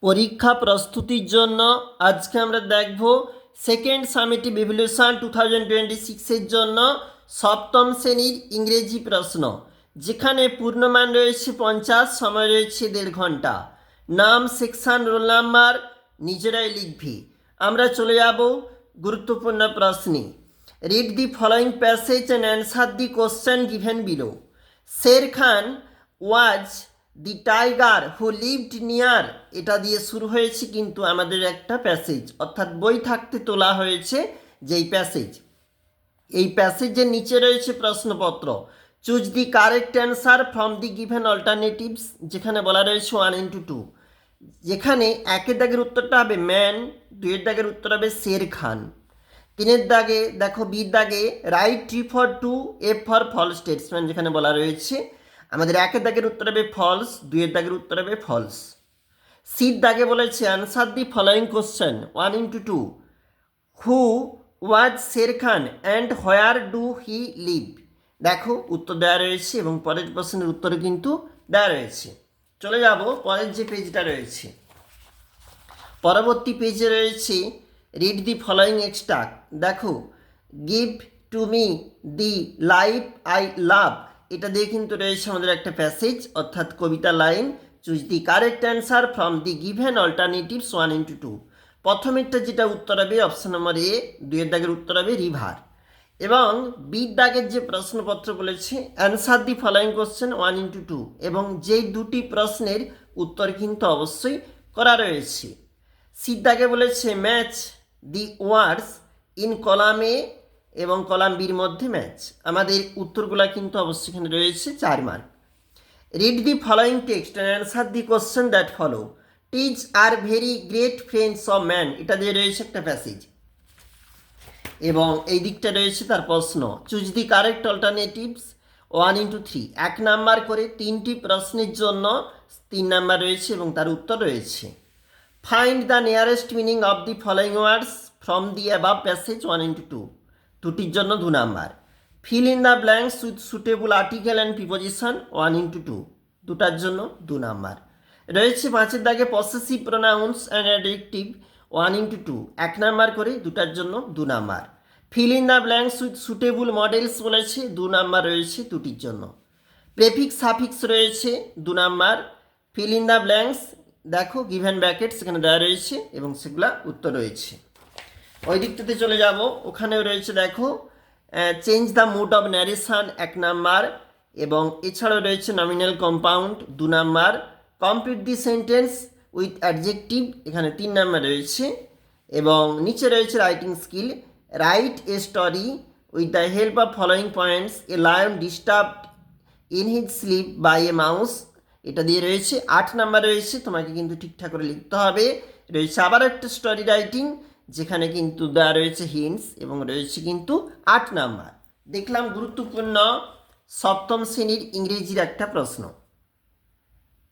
পরীক্ষা প্রস্তুতির জন্য আজকে আমরা দেখব সেকেন্ড সামেটিভ ইভ্যালুয়েশন 2026 জন্য সপ্তম শ্রেণীর ইংরেজি প্রশ্ন, যেখানে পূর্ণমান রয়েছে 50, সময় রয়েছে 1.5 ঘন্টা। নাম, সেকশন, রোল নাম্বার নিজেরাই লিখবি। আমরা চলে যাব গুরুত্বপূর্ণ প্রশ্নে। Read the following passage and answer the question given below. Sher Khan was the tiger who lived near, এটা দিয়ে শুরু হয়েছে কিন্তু আমাদের একটা প্যাসেজ, অর্থাৎ বই থাকতে তোলা হয়েছে যেই প্যাসেজ। এই প্যাসেজের নিচে রয়েছে প্রশ্নপত্র। Choose the correct answer from the given alternatives, যেখানে বলা রয়েছে 1:2। যেখানে 1-এর দাগের উত্তরটা হবে ম্যান, 2-এর দাগের উত্তর হবে শের খান, 3-এর দাগে দেখো বির দাগে write T for true, F for false statement, যেখানে বলা রয়েছে আমাদের 1-এর দাগের উত্তর হবে ফলস, 2-এর দাগের উত্তর হবে ফলস। সির দাগে বলেছে answer the following question 1:2। Who was Sher Khan and where do he live. দেখো উত্তর দেওয়া রয়েছে এবং পরের প্রশ্নের উত্তরে কিন্তু দেওয়া রয়েছে। চলে যাব পরের যে পেজটা রয়েছে। পরবর্তী পেজে রয়েছে রিড দি ফলোয়িং এক্সট্রাক্ট। দেখো give to me the life I love, এটা দিয়ে কিন্তু রয়েছে আমাদের একটা প্যাসেজ, অর্থাৎ কবিতা line. Choose the correct answer from the given alternatives 1:2। প্রথমেরটা যেটা উত্তর হবে অপশন নম্বর এ, 2-এর দাগের উত্তর হবে রিভার। এবং বির দাগের যে প্রশ্নপত্র বলেছে অ্যান্সার দি ফলোয়িং কোশ্চেন 1:2, এবং যেই দুটি প্রশ্নের উত্তর কিন্তু অবশ্যই করা রয়েছে। সির দাগে বলেছে match the words in column এ এবং কলাম বির মধ্যে ম্যাচ। আমাদের উত্তরগুলো কিন্তু অবশ্যই এখানে রয়েছে 4 mark. Read the following text and answer the question that follow. Trees are very great friends of man, এটা দিয়ে রয়েছে একটা প্যাসেজ এবং এই দিকটা রয়েছে তার প্রশ্ন। Choose the correct alternatives 1:3। 1 number করে 3টি প্রশ্নের জন্য 3 নাম্বার রয়েছে এবং তার উত্তর রয়েছে। Find the nearest meaning of the following words from the above passage 1:2, দুটির জন্য 2 number. Fill in the blanks with suitable article and preposition 1:2, দুটার জন্য 2 নাম্বার রয়েছে। 5-এর দাগে possessive pronouns and adjective 1:2, 1 number করে, দুটার জন্য 2 number. Fill in the blanks with suitable modals বলেছে, 2 নাম্বার রয়েছে দুটির জন্য। প্রেফিক্স সাফিক্স রয়েছে 2 number. Fill in the blanks দেখো গিভেন ব্র্যাকেটস এখানে দেওয়া রয়েছে এবং সেগুলা উত্তর রয়েছে। ওই দিকটাতে চলে যাব, ওখানেও রয়েছে দেখো change the mood of narration 1 number, এবং এছাড়াও রয়েছে nominal compound 2 number. Complete the sentence with adjective এখানে 3 নাম্বার রয়েছে, এবং নিচে রয়েছে writing skill. Write a story with the help of following points. A lion disturbed in his sleep by a mouse, এটা দিয়ে রয়েছে 8 নাম্বার রয়েছে, তোমাকে কিন্তু ঠিকঠাক করে লিখতে হবে। রয়েছে আবার একটা স্টোরি রাইটিং, যেখানে কিন্তু দেওয়া রয়েছে হিন্টস এবং রয়েছে কিন্তু 8 নাম্বার। দেখলাম গুরুত্বপূর্ণ সপ্তম শ্রেণীর ইংরেজির একটা প্রশ্ন।